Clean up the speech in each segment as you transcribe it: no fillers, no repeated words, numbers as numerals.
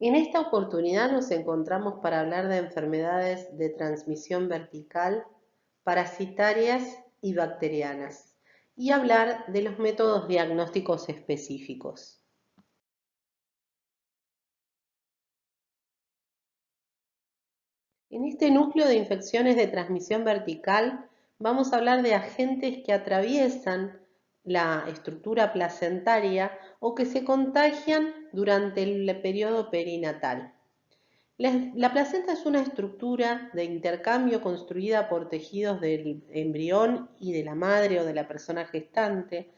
En esta oportunidad nos encontramos para hablar de enfermedades de transmisión vertical, parasitarias y bacterianas, y hablar de los métodos diagnósticos específicos. En este núcleo de infecciones de transmisión vertical vamos a hablar de agentes que atraviesan la estructura placentaria o que se contagian durante el periodo perinatal. La placenta es una estructura de intercambio construida por tejidos del embrión y de la madre o de la persona gestante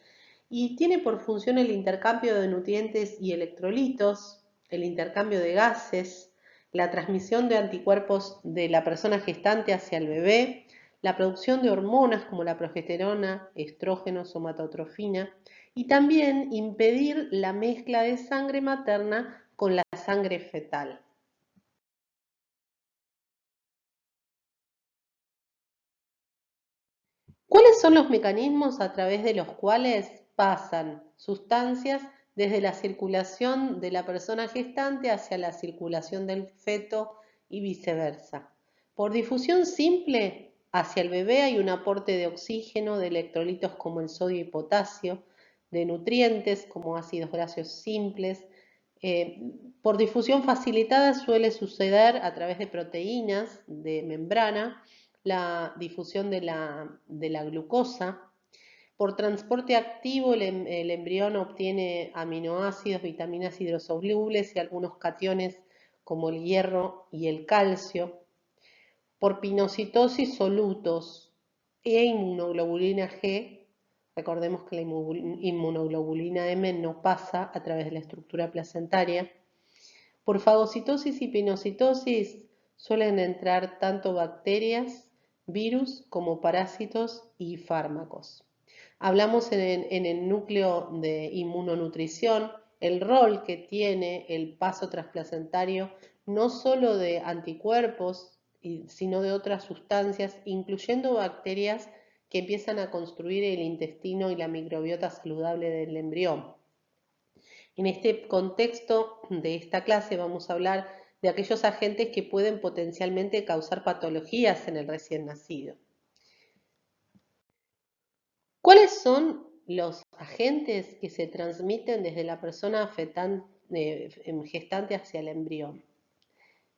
y tiene por función el intercambio de nutrientes y electrolitos, el intercambio de gases, la transmisión de anticuerpos de la persona gestante hacia el bebé, la producción de hormonas como la progesterona, estrógeno, somatotrofina y también impedir la mezcla de sangre materna con la sangre fetal. ¿Cuáles son los mecanismos a través de los cuales pasan sustancias desde la circulación de la persona gestante hacia la circulación del feto y viceversa? Por difusión simple, hacia el bebé hay un aporte de oxígeno, de electrolitos como el sodio y potasio, de nutrientes como ácidos grasos simples. Por difusión facilitada suele suceder a través de proteínas de membrana, la difusión de la glucosa. Por transporte activo, el embrión obtiene aminoácidos, vitaminas hidrosolubles y algunos cationes como el hierro y el calcio. Por pinocitosis, solutos e inmunoglobulina G. Recordemos que la inmunoglobulina M no pasa a través de la estructura placentaria. Por fagocitosis y pinocitosis suelen entrar tanto bacterias, virus como parásitos y fármacos. Hablamos en el núcleo de inmunonutrición, el rol que tiene el paso transplacentario no solo de anticuerpos, sino de otras sustancias, incluyendo bacterias que empiezan a construir el intestino y la microbiota saludable del embrión. En este contexto de esta clase vamos a hablar de aquellos agentes que pueden potencialmente causar patologías en el recién nacido. ¿Cuáles son los agentes que se transmiten desde la persona gestante hacia el embrión?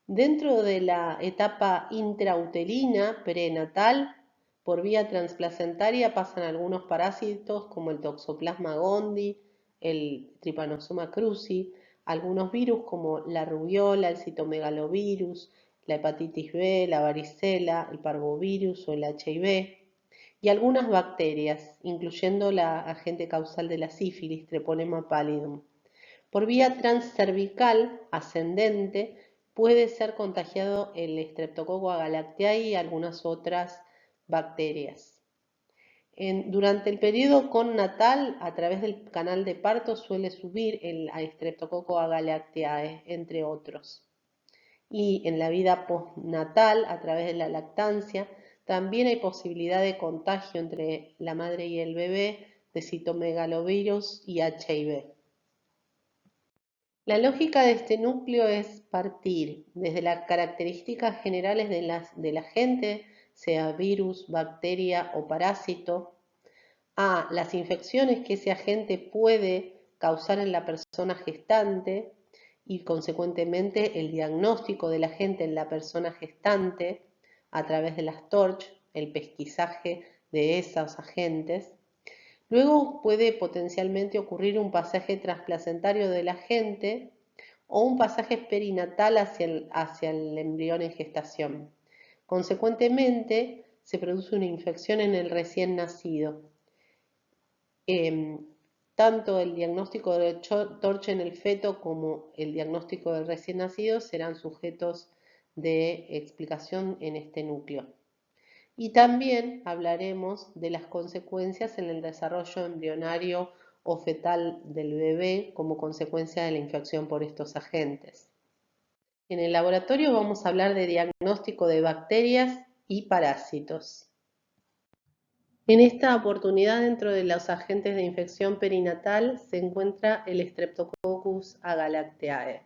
Dentro de la etapa intrauterina prenatal, por vía transplacentaria pasan algunos parásitos como el Toxoplasma gondii, el Trypanosoma cruzi, algunos virus como la rubiola, el citomegalovirus, la hepatitis B, la varicela, el parvovirus o el HIV, y algunas bacterias, incluyendo la agente causal de la sífilis, Treponema pallidum. Por vía transcervical ascendente puede ser contagiado el Streptococcus agalactiae y algunas otras bacterias. Durante el periodo connatal, a través del canal de parto, suele subir el Streptococcus agalactiae, entre otros. Y en la vida postnatal, a través de la lactancia, también hay posibilidad de contagio entre la madre y el bebé de citomegalovirus y HIV. La lógica de este núcleo es partir desde las características generales del agente, sea virus, bacteria o parásito, a las infecciones que ese agente puede causar en la persona gestante y consecuentemente el diagnóstico del agente en la persona gestante a través de las TORCH, el pesquisaje de esos agentes. Luego puede potencialmente ocurrir un pasaje transplacentario del agente o un pasaje perinatal hacia el embrión en gestación. Consecuentemente, se produce una infección en el recién nacido. Tanto el diagnóstico de TORCH en el feto como el diagnóstico del recién nacido serán sujetos de explicación en este núcleo. Y también hablaremos de las consecuencias en el desarrollo embrionario o fetal del bebé como consecuencia de la infección por estos agentes. En el laboratorio vamos a hablar de diagnóstico de bacterias y parásitos. En esta oportunidad, dentro de los agentes de infección perinatal, se encuentra el Streptococcus agalactiae.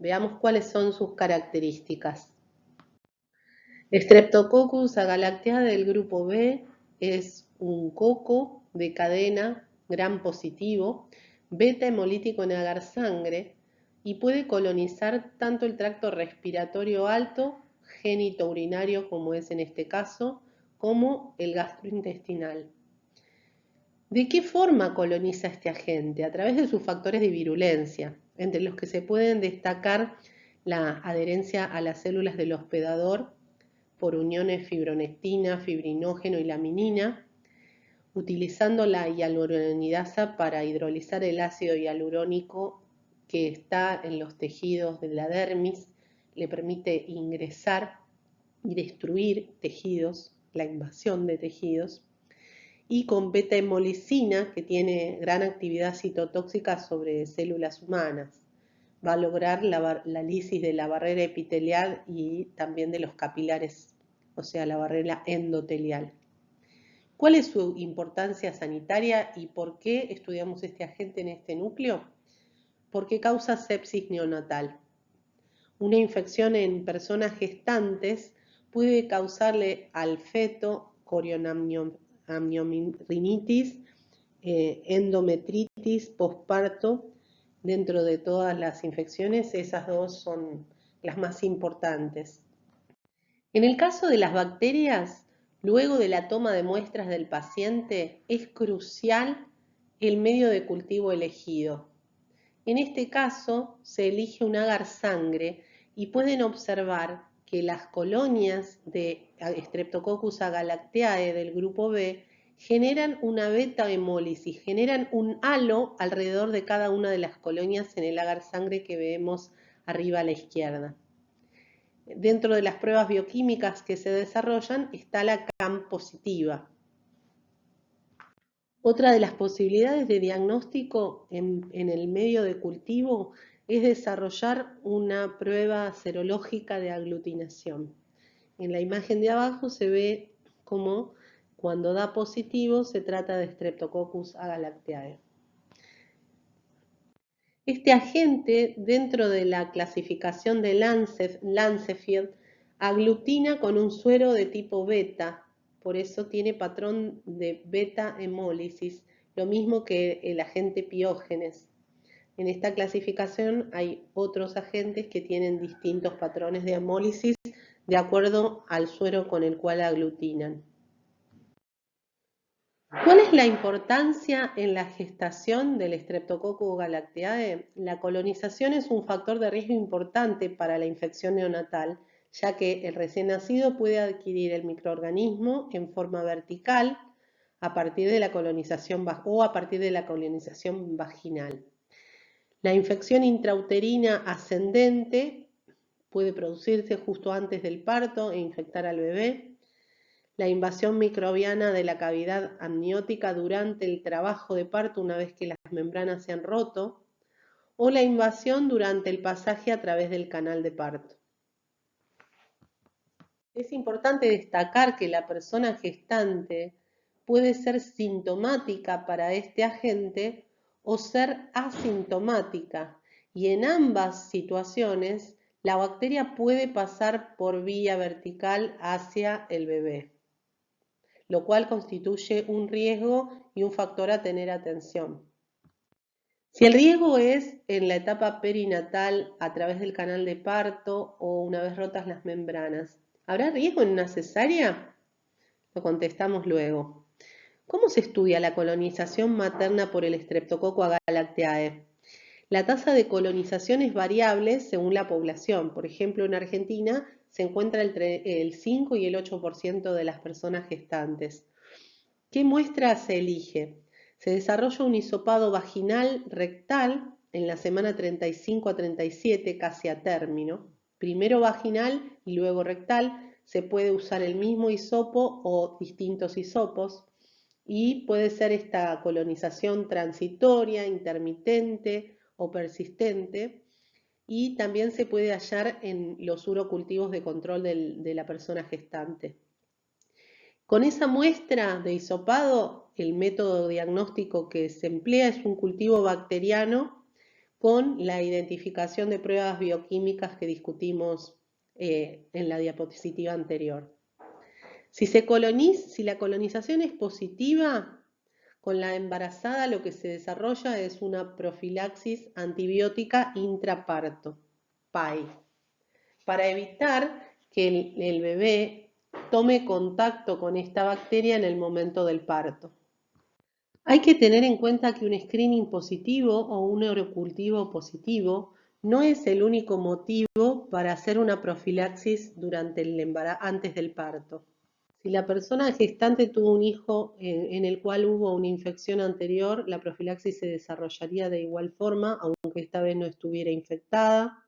Veamos cuáles son sus características. Streptococcus agalactiae del grupo B es un coco de cadena gram positivo, beta hemolítico en agar sangre y puede colonizar tanto el tracto respiratorio alto, genitourinario como es en este caso, como el gastrointestinal. ¿De qué forma coloniza este agente? A través de sus factores de virulencia, entre los que se pueden destacar la adherencia a las células del hospedador por uniones fibronectina, fibrinógeno y laminina, utilizando la hialuronidasa para hidrolizar el ácido hialurónico que está en los tejidos de la dermis, le permite ingresar y destruir tejidos, la invasión de tejidos, y con beta-hemolicina, que tiene gran actividad citotóxica sobre células humanas. Va a lograr la lisis de la barrera epitelial y también de los capilares, o sea, la barrera endotelial. ¿Cuál es su importancia sanitaria y por qué estudiamos este agente en este núcleo? Porque causa sepsis neonatal. Una infección en personas gestantes puede causarle al feto corionamnionitis, endometritis, posparto. Dentro de todas las infecciones, esas dos son las más importantes. En el caso de las bacterias, luego de la toma de muestras del paciente, es crucial el medio de cultivo elegido. En este caso, se elige un agar sangre y pueden observar que las colonias de Streptococcus agalactiae del grupo B generan una beta-hemólisis, generan un halo alrededor de cada una de las colonias en el agar sangre que vemos arriba a la izquierda. Dentro de las pruebas bioquímicas que se desarrollan está la CAM positiva. Otra de las posibilidades de diagnóstico en el medio de cultivo es desarrollar una prueba serológica de aglutinación. En la imagen de abajo se ve cómo cuando da positivo se trata de Streptococcus agalactiae. Este agente, dentro de la clasificación de Lancefield, aglutina con un suero de tipo beta, por eso tiene patrón de beta-hemólisis, lo mismo que el agente Piógenes. En esta clasificación hay otros agentes que tienen distintos patrones de hemólisis de acuerdo al suero con el cual aglutinan. ¿Cuál es la importancia en la gestación del Streptococcus galactiae? La colonización es un factor de riesgo importante para la infección neonatal, ya que el recién nacido puede adquirir el microorganismo en forma vertical a partir de la colonización o a partir de la colonización vaginal. La infección intrauterina ascendente puede producirse justo antes del parto e infectar al bebé. La invasión microbiana de la cavidad amniótica durante el trabajo de parto una vez que las membranas se han roto, o la invasión durante el pasaje a través del canal de parto. Es importante destacar que la persona gestante puede ser sintomática para este agente o ser asintomática, y en ambas situaciones la bacteria puede pasar por vía vertical hacia el bebé, lo cual constituye un riesgo y un factor a tener atención. Si el riesgo es en la etapa perinatal a través del canal de parto o una vez rotas las membranas, ¿habrá riesgo en una cesárea? Lo contestamos luego. ¿Cómo se estudia la colonización materna por el Streptococcus agalactiae? La tasa de colonización es variable según la población. Por ejemplo, en Argentina se encuentra entre el 5 y el 8% de las personas gestantes. ¿Qué muestra se elige? Se desarrolla un hisopado vaginal rectal en la semana 35 a 37, casi a término. Primero vaginal y luego rectal. Se puede usar el mismo hisopo o distintos hisopos. Y puede ser esta colonización transitoria, intermitente o persistente. Y también se puede hallar en los urocultivos de control de la persona gestante. Con esa muestra de hisopado, el método diagnóstico que se emplea es un cultivo bacteriano con la identificación de pruebas bioquímicas que discutimos en la diapositiva anterior. Si la colonización es positiva, con la embarazada lo que se desarrolla es una profilaxis antibiótica intraparto, PAI, para evitar que el bebé tome contacto con esta bacteria en el momento del parto. Hay que tener en cuenta que un screening positivo o un urocultivo positivo no es el único motivo para hacer una profilaxis antes del parto. Si la persona gestante tuvo un hijo en el cual hubo una infección anterior, la profilaxis se desarrollaría de igual forma, aunque esta vez no estuviera infectada.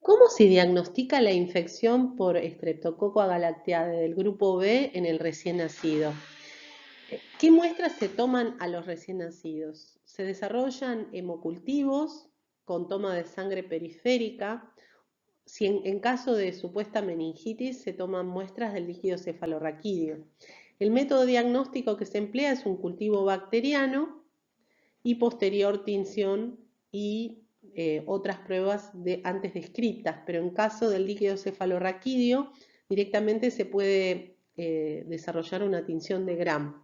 ¿Cómo se diagnostica la infección por Streptococcus agalactiae del grupo B en el recién nacido? ¿Qué muestras se toman a los recién nacidos? Se desarrollan hemocultivos con toma de sangre periférica. Si en caso de supuesta meningitis se toman muestras del líquido cefalorraquídeo. El método diagnóstico que se emplea es un cultivo bacteriano y posterior tinción y otras pruebas antes descritas, pero en caso del líquido cefalorraquídeo directamente se puede desarrollar una tinción de Gram.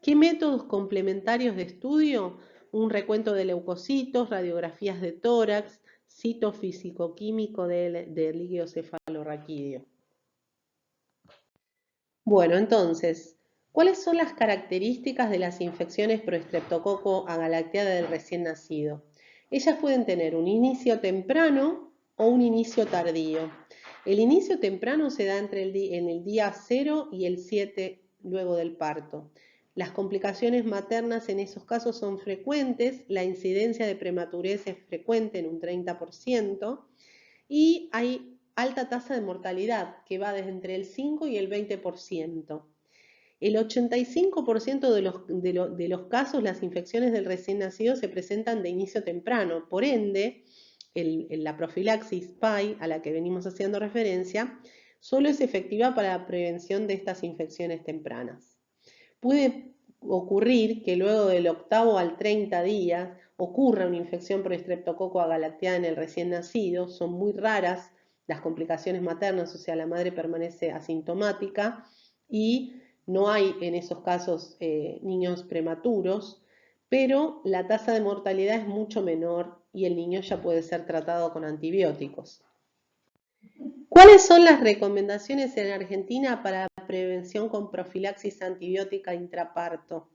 ¿Qué métodos complementarios de estudio? Un recuento de leucocitos, radiografías de tórax, citofísico-químico del líquido cefalorraquídeo. Bueno, entonces, ¿cuáles son las características de las infecciones por Streptococcus agalactiae del recién nacido? Ellas pueden tener un inicio temprano o un inicio tardío. El inicio temprano se da en el día 0 y el 7 luego del parto. Las complicaciones maternas en esos casos son frecuentes, la incidencia de prematurez es frecuente en un 30% y hay alta tasa de mortalidad que va desde entre el 5 y el 20%. El 85% de los casos, las infecciones del recién nacido se presentan de inicio temprano, por ende, la profilaxis PAI a la que venimos haciendo referencia solo es efectiva para la prevención de estas infecciones tempranas. Puede ocurrir que luego del 8º al 30 días ocurra una infección por Streptococcus agalactiae en el recién nacido. Son muy raras las complicaciones maternas, o sea, la madre permanece asintomática y no hay en esos casos niños prematuros, pero la tasa de mortalidad es mucho menor y el niño ya puede ser tratado con antibióticos. ¿Cuáles son las recomendaciones en Argentina para la prevención con profilaxis antibiótica intraparto?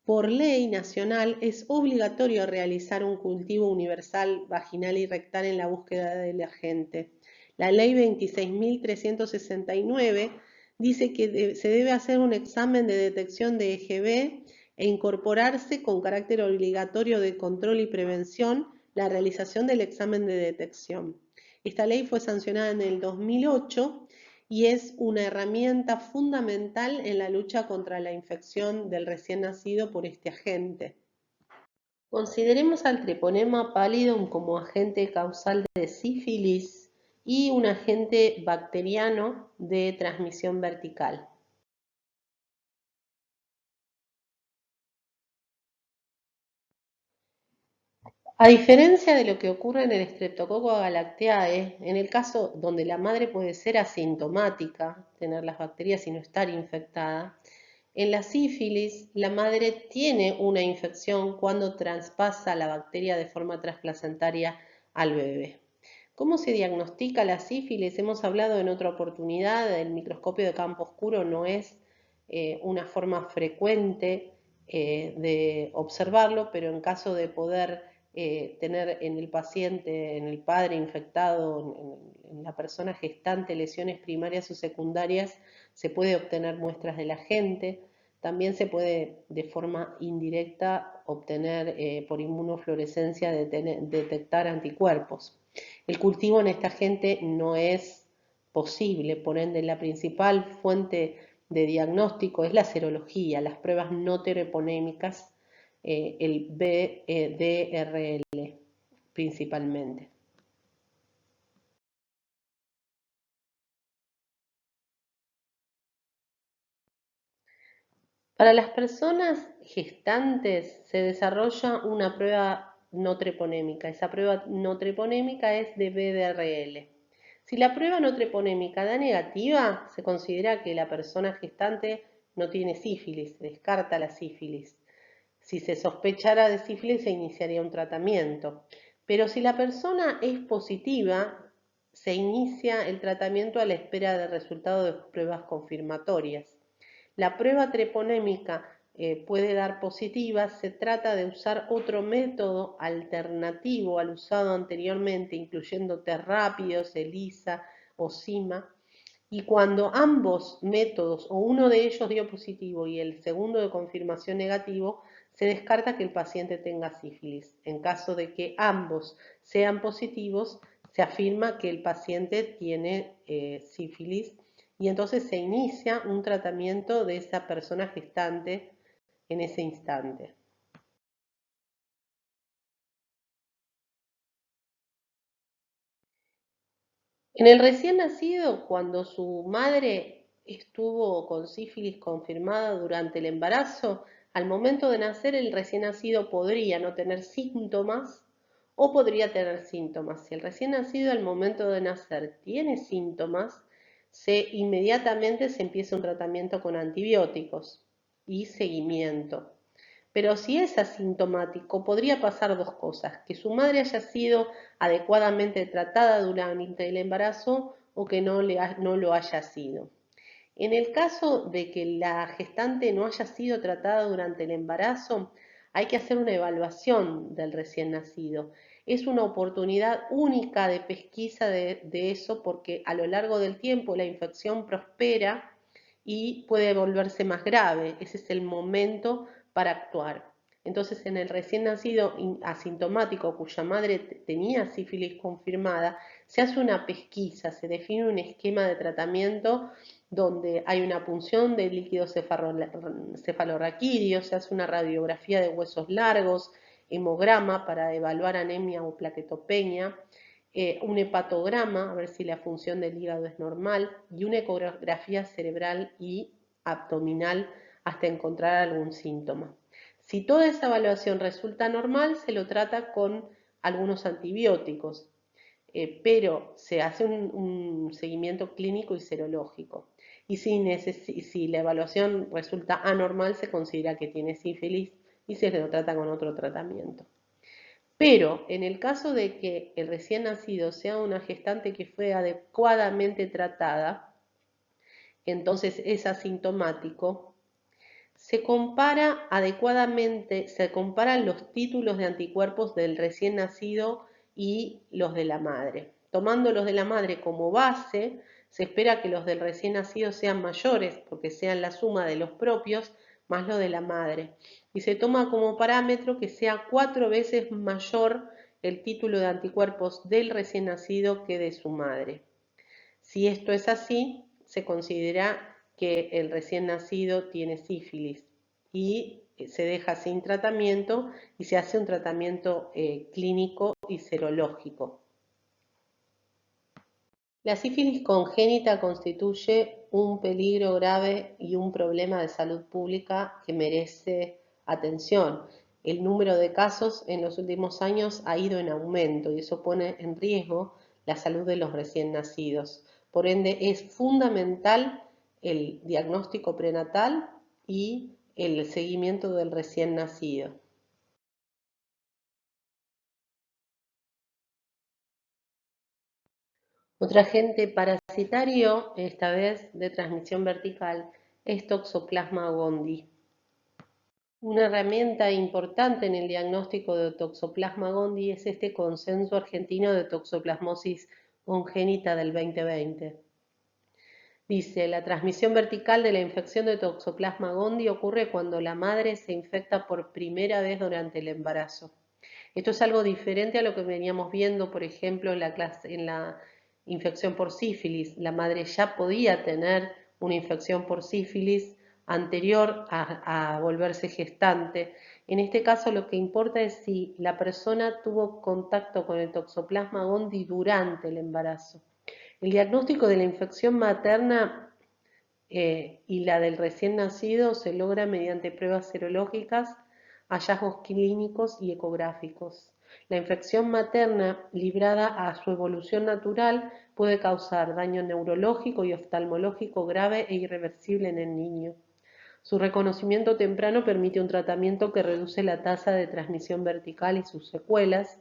Por ley nacional es obligatorio realizar un cultivo universal vaginal y rectal en la búsqueda del agente. La ley 26.369 dice que se debe hacer un examen de detección de EGB e incorporarse con carácter obligatorio de control y prevención la realización del examen de detección. Esta ley fue sancionada en el 2008 y es una herramienta fundamental en la lucha contra la infección del recién nacido por este agente. Consideremos al Treponema pallidum como agente causal de sífilis y un agente bacteriano de transmisión vertical. A diferencia de lo que ocurre en el Streptococcus agalactiae, en el caso donde la madre puede ser asintomática, tener las bacterias y no estar infectada, en la sífilis la madre tiene una infección cuando traspasa la bacteria de forma transplacentaria al bebé. ¿Cómo se diagnostica la sífilis? Hemos hablado en otra oportunidad, el microscopio de campo oscuro no es una forma frecuente de observarlo, pero en caso de poder tener en el paciente, en el padre infectado, en la persona gestante, lesiones primarias o secundarias, se puede obtener muestras del agente. También se puede de forma indirecta obtener por inmunofluorescencia detectar anticuerpos. El cultivo en esta agente no es posible, por ende la principal fuente de diagnóstico es la serología, las pruebas no treponémicas, el BDRL principalmente. Para las personas gestantes se desarrolla una prueba no treponémica. Esa prueba no treponémica es de BDRL. Si la prueba no treponémica da negativa, se considera que la persona gestante no tiene sífilis, se descarta la sífilis. Si se sospechara de sífilis, se iniciaría un tratamiento. Pero si la persona es positiva, se inicia el tratamiento a la espera del resultado de pruebas confirmatorias. La prueba treponémica puede dar positiva, se trata de usar otro método alternativo al usado anteriormente, incluyendo test rápidos, ELISA o SIMA, y cuando ambos métodos o uno de ellos dio positivo y el segundo de confirmación negativo, se descarta que el paciente tenga sífilis. En caso de que ambos sean positivos, se afirma que el paciente tiene sífilis y entonces se inicia un tratamiento de esa persona gestante en ese instante. En el recién nacido, cuando su madre estuvo con sífilis confirmada durante el embarazo, al momento de nacer el recién nacido podría no tener síntomas o podría tener síntomas. Si el recién nacido al momento de nacer tiene síntomas, inmediatamente se empieza un tratamiento con antibióticos y seguimiento. Pero si es asintomático, podría pasar dos cosas: que su madre haya sido adecuadamente tratada durante el embarazo o que no lo haya sido. En el caso de que la gestante no haya sido tratada durante el embarazo, hay que hacer una evaluación del recién nacido. Es una oportunidad única de pesquisa de eso, porque a lo largo del tiempo la infección prospera y puede volverse más grave. Ese es el momento para actuar. Entonces, en el recién nacido asintomático cuya madre tenía sífilis confirmada, se hace una pesquisa, se define un esquema de tratamiento donde hay una punción de líquido cefalorraquídeo, se hace una radiografía de huesos largos, hemograma para evaluar anemia o plaquetopenia, un hepatograma, a ver si la función del hígado es normal, y una ecografía cerebral y abdominal hasta encontrar algún síntoma. Si toda esa evaluación resulta normal, se lo trata con algunos antibióticos, pero se hace un seguimiento clínico y serológico. Y si la evaluación resulta anormal, se considera que tiene sífilis y se lo trata con otro tratamiento. Pero en el caso de que el recién nacido sea una gestante que fue adecuadamente tratada, entonces es asintomático, se compara adecuadamente, se comparan los títulos de anticuerpos del recién nacido y los de la madre. Tomando los de la madre como base, se espera que los del recién nacido sean mayores, porque sean la suma de los propios más lo de la madre. Y se toma como parámetro que sea 4 veces mayor el título de anticuerpos del recién nacido que de su madre. Si esto es así, se considera que el recién nacido tiene sífilis y se deja sin tratamiento y se hace un tratamiento clínico y serológico. La sífilis congénita constituye un peligro grave y un problema de salud pública que merece atención. El número de casos en los últimos años ha ido en aumento y eso pone en riesgo la salud de los recién nacidos. Por ende, es fundamental el diagnóstico prenatal y el seguimiento del recién nacido. Otro agente parasitario, esta vez de transmisión vertical, es Toxoplasma gondii. Una herramienta importante en el diagnóstico de Toxoplasma gondii es este consenso argentino de toxoplasmosis congénita del 2020. Dice: la transmisión vertical de la infección de Toxoplasma gondii ocurre cuando la madre se infecta por primera vez durante el embarazo. Esto es algo diferente a lo que veníamos viendo, por ejemplo, en la infección por sífilis. La madre ya podía tener una infección por sífilis anterior a volverse gestante. En este caso lo que importa es si la persona tuvo contacto con el Toxoplasma gondii durante el embarazo. El diagnóstico de la infección materna y la del recién nacido se logra mediante pruebas serológicas, hallazgos clínicos y ecográficos. La infección materna, librada a su evolución natural, puede causar daño neurológico y oftalmológico grave e irreversible en el niño. Su reconocimiento temprano permite un tratamiento que reduce la tasa de transmisión vertical y sus secuelas,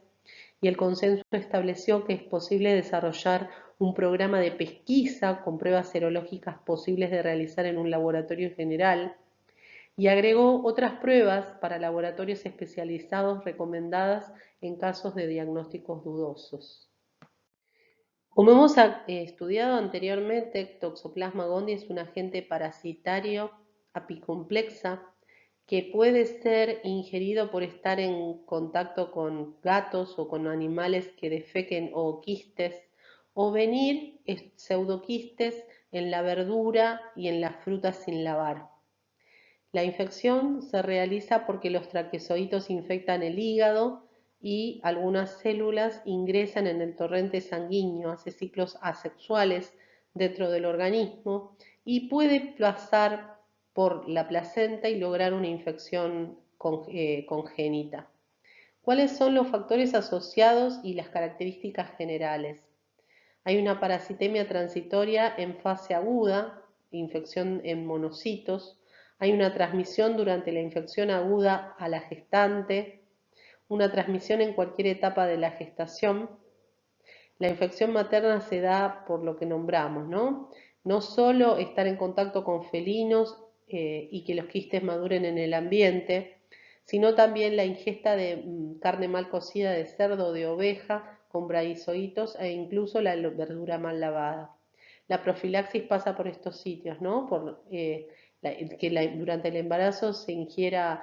y el consenso estableció que es posible desarrollar un programa de pesquisa con pruebas serológicas posibles de realizar en un laboratorio general, y agregó otras pruebas para laboratorios especializados recomendadas en casos de diagnósticos dudosos. Como hemos estudiado anteriormente, Toxoplasma gondii es un agente parasitario apicomplexa que puede ser ingerido por estar en contacto con gatos o con animales que defequen o quistes, o venir pseudoquistes en la verdura y en las frutas sin lavar. La infección se realiza porque los traqueozoitos infectan el hígado y algunas células ingresan en el torrente sanguíneo, hace ciclos asexuales dentro del organismo y puede pasar por la placenta y lograr una infección congénita. ¿Cuáles son los factores asociados y las características generales? Hay una parasitemia transitoria en fase aguda, infección en monocitos. Hay una transmisión durante la infección aguda a la gestante, una transmisión en cualquier etapa de la gestación. La infección materna se da por lo que nombramos, ¿no? No solo estar en contacto con felinos y que los quistes maduren en el ambiente, sino también la ingesta de carne mal cocida de cerdo o de oveja con bradyzoitos e incluso la verdura mal lavada. La profilaxis pasa por estos sitios, ¿no? Por durante el embarazo se ingiera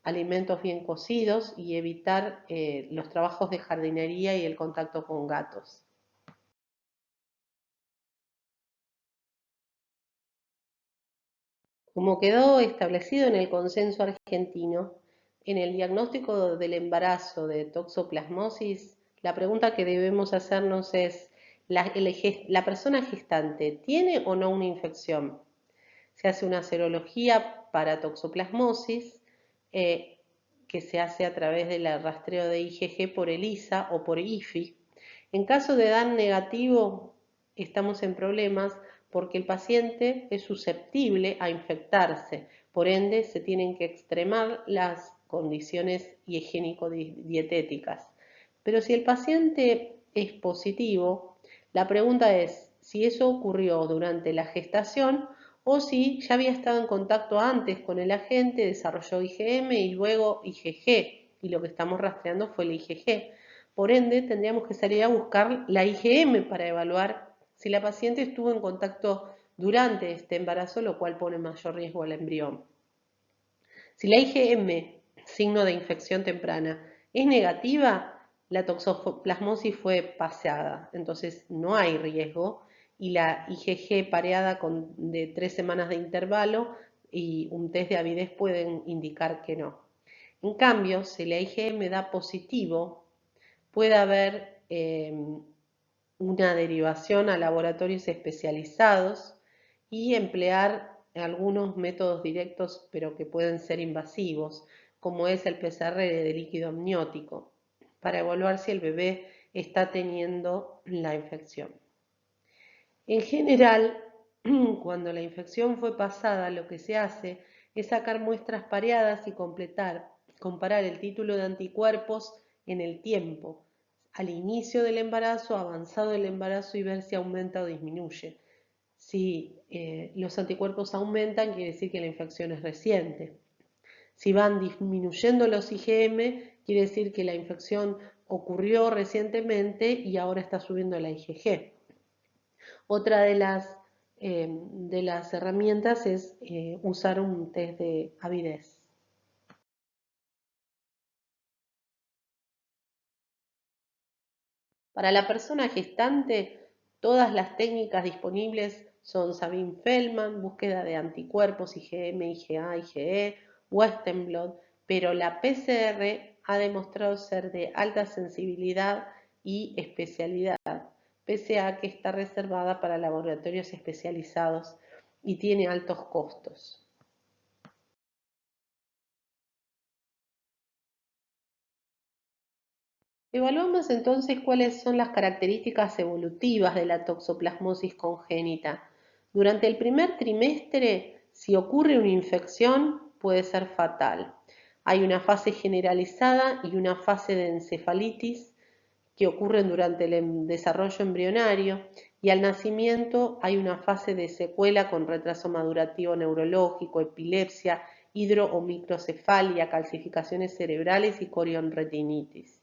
alimentos bien cocidos y evitar los trabajos de jardinería y el contacto con gatos. Como quedó establecido en el consenso argentino, en el diagnóstico del embarazo de toxoplasmosis, la pregunta que debemos hacernos es, ¿la persona gestante tiene o no una infección? Se hace una serología para toxoplasmosis eh, que se hace a través del rastreo de IgG por ELISA o por IFI. En caso de dar negativo, estamos en problemas porque el paciente es susceptible a infectarse, por ende se tienen que extremar las condiciones higiénico-dietéticas. Pero si el paciente es positivo, la pregunta es si eso ocurrió durante la gestación o si ya había estado en contacto antes con el agente, desarrolló IgM y luego IgG, y lo que estamos rastreando fue el IgG. Por ende, tendríamos que salir a buscar la IgM para evaluar si la paciente estuvo en contacto durante este embarazo, lo cual pone mayor riesgo al embrión. Si la IgM, signo de infección temprana, es negativa, la toxoplasmosis fue paseada, entonces no hay riesgo, y la IgG pareada de 3 semanas de intervalo y un test de avidez pueden indicar que no. En cambio, si la IgM da positivo, puede haber una derivación a laboratorios especializados y emplear algunos métodos directos pero que pueden ser invasivos, como es el PCR de líquido amniótico, para evaluar si el bebé está teniendo la infección. En general, cuando la infección fue pasada, lo que se hace es sacar muestras pareadas y comparar el título de anticuerpos en el tiempo, al inicio del embarazo, avanzado del embarazo y ver si aumenta o disminuye. Si los anticuerpos aumentan, quiere decir que la infección es reciente. Si van disminuyendo los IgM, quiere decir que la infección ocurrió recientemente y ahora está subiendo la IgG. Otra de las herramientas es usar un test de avidez. Para la persona gestante, todas las técnicas disponibles son Sabin-Feldman, búsqueda de anticuerpos IgM, IgA, IgE, Western blot, pero la PCR ha demostrado ser de alta sensibilidad y especialidad, pese a que está reservada para laboratorios especializados y tiene altos costos. Evaluamos entonces cuáles son las características evolutivas de la toxoplasmosis congénita. Durante el primer trimestre, si ocurre una infección, puede ser fatal. Hay una fase generalizada y una fase de encefalitis que ocurren durante el desarrollo embrionario, y al nacimiento hay una fase de secuela con retraso madurativo neurológico, epilepsia, hidro o microcefalia, calcificaciones cerebrales y corionretinitis.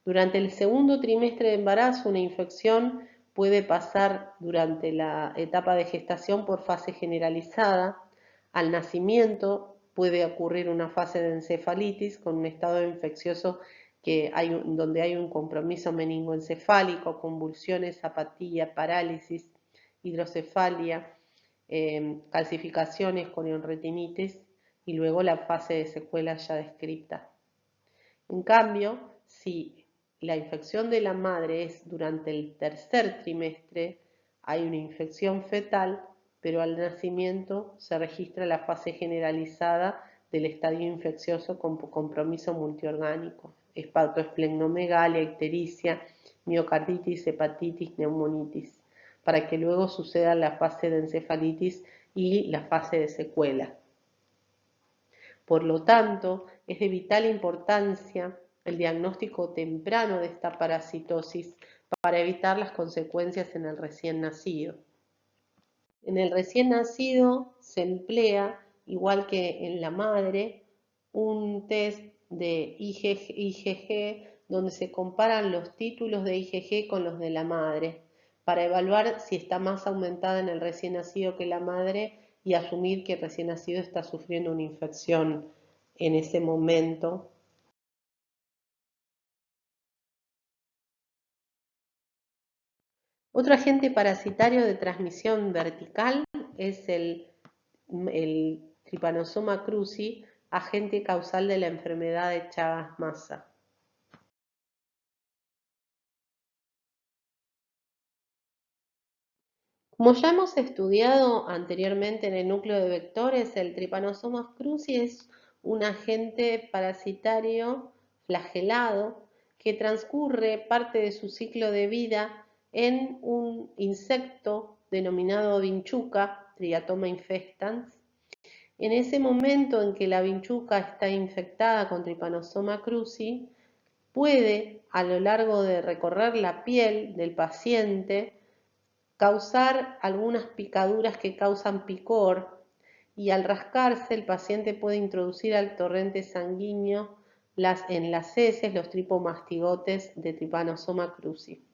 Durante el segundo trimestre de embarazo, una infección puede pasar durante la etapa de gestación por fase generalizada. Al nacimiento puede ocurrir una fase de encefalitis con un estado infeccioso donde hay un compromiso meningoencefálico, convulsiones, apatía, parálisis, hidrocefalia, calcificaciones, corionretinitis y luego la fase de secuela ya descrita. En cambio, si la infección de la madre es durante el tercer trimestre, hay una infección fetal, pero al nacimiento se registra la fase generalizada del estadio infeccioso con compromiso multiorgánico, hepatoesplenomegalia, ictericia, miocarditis, hepatitis, neumonitis, para que luego suceda la fase de encefalitis y la fase de secuela. Por lo tanto, es de vital importancia el diagnóstico temprano de esta parasitosis para evitar las consecuencias en el recién nacido. En el recién nacido se emplea, igual que en la madre, un test de IgG donde se comparan los títulos de IgG con los de la madre para evaluar si está más aumentada en el recién nacido que la madre y asumir que el recién nacido está sufriendo una infección en ese momento. Otro agente parasitario de transmisión vertical es el Trypanosoma cruzi, agente causal de la enfermedad de Chagas-Massa. Como ya hemos estudiado anteriormente en el núcleo de vectores, el Trypanosoma cruzi es un agente parasitario flagelado que transcurre parte de su ciclo de vida en un insecto denominado vinchuca, Triatoma infestans. En ese momento en que la vinchuca está infectada con Trypanosoma cruzi, puede, a lo largo de recorrer la piel del paciente, causar algunas picaduras que causan picor, y al rascarse el paciente puede introducir al torrente sanguíneo en las heces los tripomastigotes de Trypanosoma cruzi.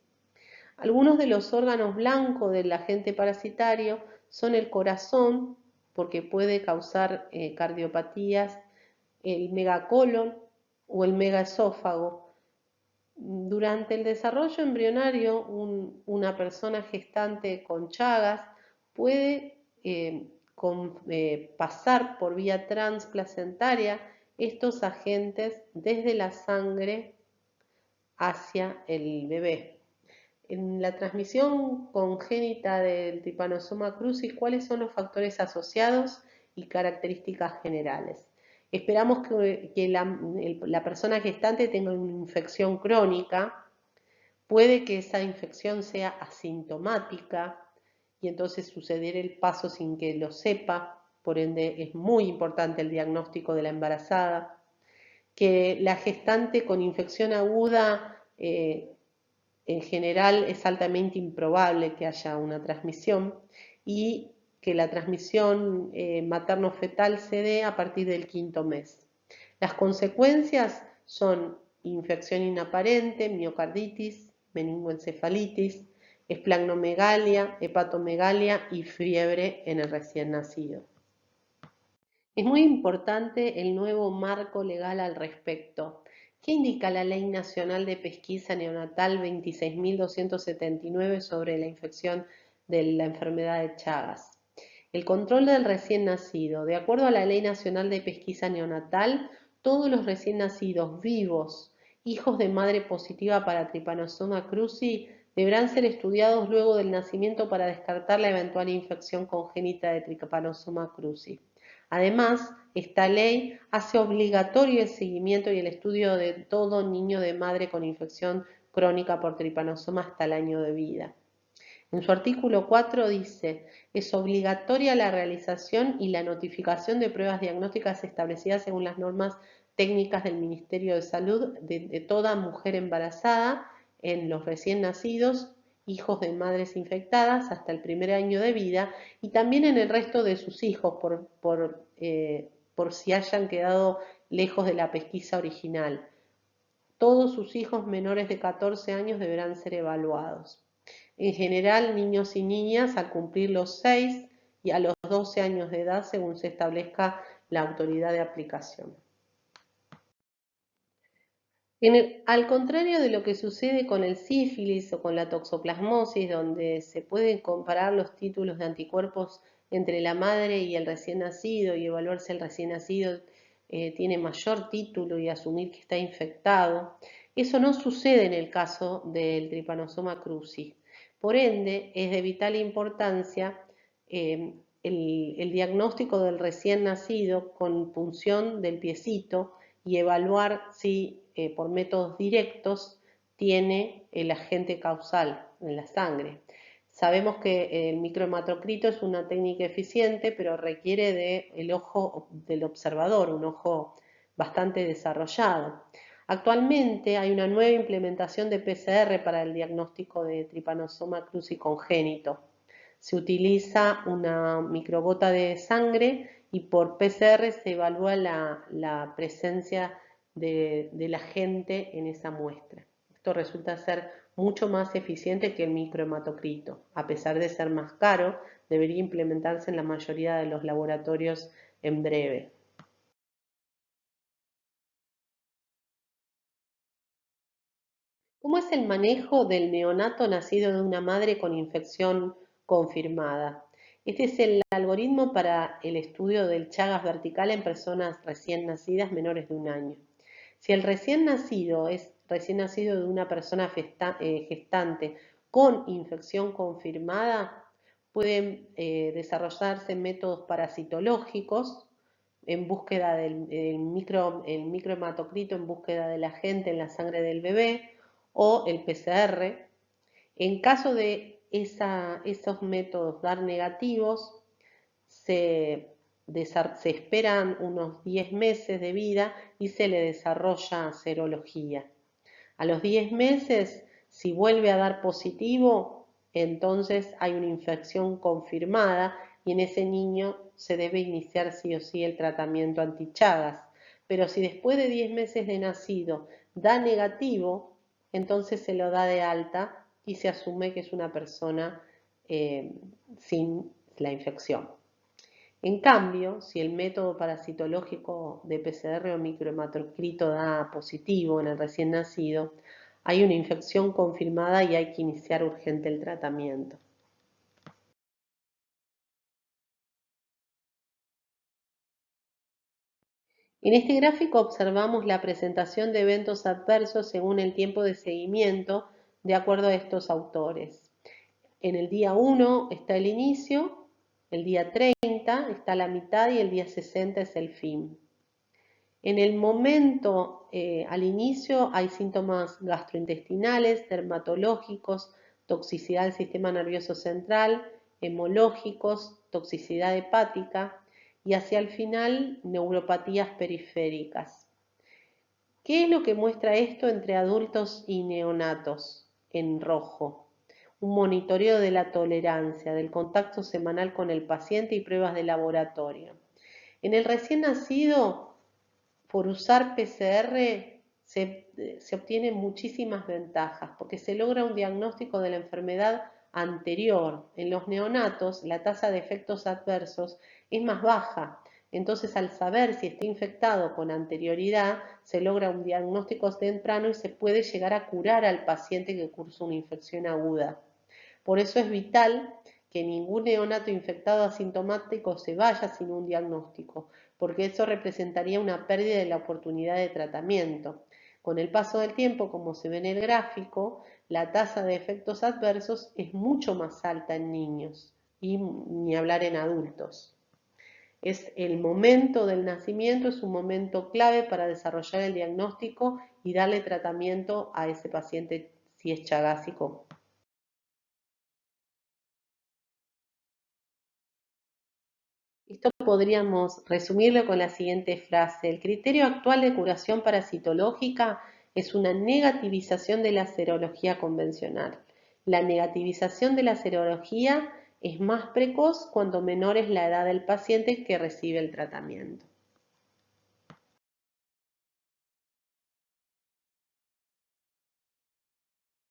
Algunos de los órganos blancos del agente parasitario son el corazón, porque puede causar cardiopatías, el megacolon o el megaesófago. Durante el desarrollo embrionario, una persona gestante con Chagas puede pasar por vía transplacentaria estos agentes desde la sangre hacia el bebé. En la transmisión congénita del Trypanosoma cruzi, ¿cuáles son los factores asociados y características generales? Esperamos que la persona gestante tenga una infección crónica. Puede que esa infección sea asintomática y entonces suceder el paso sin que lo sepa, por ende es muy importante el diagnóstico de la embarazada. Que la gestante con infección aguda en general es altamente improbable que haya una transmisión, y que la transmisión materno-fetal se dé a partir del quinto mes. Las consecuencias son infección inaparente, miocarditis, meningoencefalitis, esplagnomegalia, hepatomegalia y fiebre en el recién nacido. Es muy importante el nuevo marco legal al respecto. ¿Qué indica la Ley Nacional de Pesquisa Neonatal 26.279 sobre la infección de la enfermedad de Chagas? El control del recién nacido. De acuerdo a la Ley Nacional de Pesquisa Neonatal, todos los recién nacidos vivos, hijos de madre positiva para Trypanosoma cruzi, deberán ser estudiados luego del nacimiento para descartar la eventual infección congénita de Trypanosoma cruzi. Además, esta ley hace obligatorio el seguimiento y el estudio de todo niño de madre con infección crónica por tripanosoma hasta el año de vida. En su artículo 4 dice, es obligatoria la realización y la notificación de pruebas diagnósticas establecidas según las normas técnicas del Ministerio de Salud de toda mujer embarazada en los recién nacidos, hijos de madres infectadas hasta el primer año de vida y también en el resto de sus hijos por si hayan quedado lejos de la pesquisa original. Todos sus hijos menores de 14 años deberán ser evaluados. En general, niños y niñas al cumplir los 6 y a los 12 años de edad, según se establezca la autoridad de aplicación. Al contrario de lo que sucede con el sífilis o con la toxoplasmosis, donde se pueden comparar los títulos de anticuerpos entre la madre y el recién nacido y evaluar si el recién nacido tiene mayor título y asumir que está infectado, eso no sucede en el caso del Trypanosoma cruzi. Por ende, es de vital importancia el diagnóstico del recién nacido con punción del piecito y evaluar si por métodos directos tiene el agente causal en la sangre. Sabemos que el microhematocrito es una técnica eficiente, pero requiere del ojo del observador, un ojo bastante desarrollado. Actualmente hay una nueva implementación de PCR para el diagnóstico de Trypanosoma cruzi congénito. Se utiliza una microgota de sangre y por PCR se evalúa la presencia del agente en esa muestra. Esto resulta ser mucho más eficiente que el microhematocrito. A pesar de ser más caro, debería implementarse en la mayoría de los laboratorios en breve. ¿Cómo es el manejo del neonato nacido de una madre con infección confirmada? Este es el algoritmo para el estudio del Chagas vertical en personas recién nacidas menores de un año. Si el recién nacido es recién nacido de una persona gestante con infección confirmada, pueden desarrollarse métodos parasitológicos en búsqueda del microhematocrito, en búsqueda del agente en la sangre del bebé, o el PCR. En caso de esos métodos dar negativos, se esperan unos 10 meses de vida y se le desarrolla serología. A los 10 meses, si vuelve a dar positivo, entonces hay una infección confirmada y en ese niño se debe iniciar sí o sí el tratamiento anti-Chagas. Pero si después de 10 meses de nacido da negativo, entonces se lo da de alta y se asume que es una persona sin la infección. En cambio, si el método parasitológico de PCR o microhematocrito da positivo en el recién nacido, hay una infección confirmada y hay que iniciar urgente el tratamiento. En este gráfico observamos la presentación de eventos adversos según el tiempo de seguimiento de acuerdo a estos autores. En el día 1 está el inicio, el día 30 está la mitad y el día 60 es el fin. En el momento, al inicio, hay síntomas gastrointestinales, dermatológicos, toxicidad del sistema nervioso central, hemológicos, toxicidad hepática y hacia el final, neuropatías periféricas. ¿Qué es lo que muestra esto entre adultos y neonatos? En rojo. Un monitoreo de la tolerancia, del contacto semanal con el paciente y pruebas de laboratorio. En el recién nacido, por usar PCR se obtienen muchísimas ventajas porque se logra un diagnóstico de la enfermedad anterior. En los neonatos la tasa de efectos adversos es más baja. Entonces, al saber si está infectado con anterioridad, se logra un diagnóstico temprano y se puede llegar a curar al paciente que cursó una infección aguda. Por eso es vital que ningún neonato infectado asintomático se vaya sin un diagnóstico, porque eso representaría una pérdida de la oportunidad de tratamiento. Con el paso del tiempo, como se ve en el gráfico, la tasa de efectos adversos es mucho más alta en niños y ni hablar en adultos. Es el momento del nacimiento, es un momento clave para desarrollar el diagnóstico y darle tratamiento a ese paciente si es chagásico. Esto podríamos resumirlo con la siguiente frase. El criterio actual de curación parasitológica es una negativización de la serología convencional. La negativización de la serología es más precoz cuanto menor es la edad del paciente que recibe el tratamiento.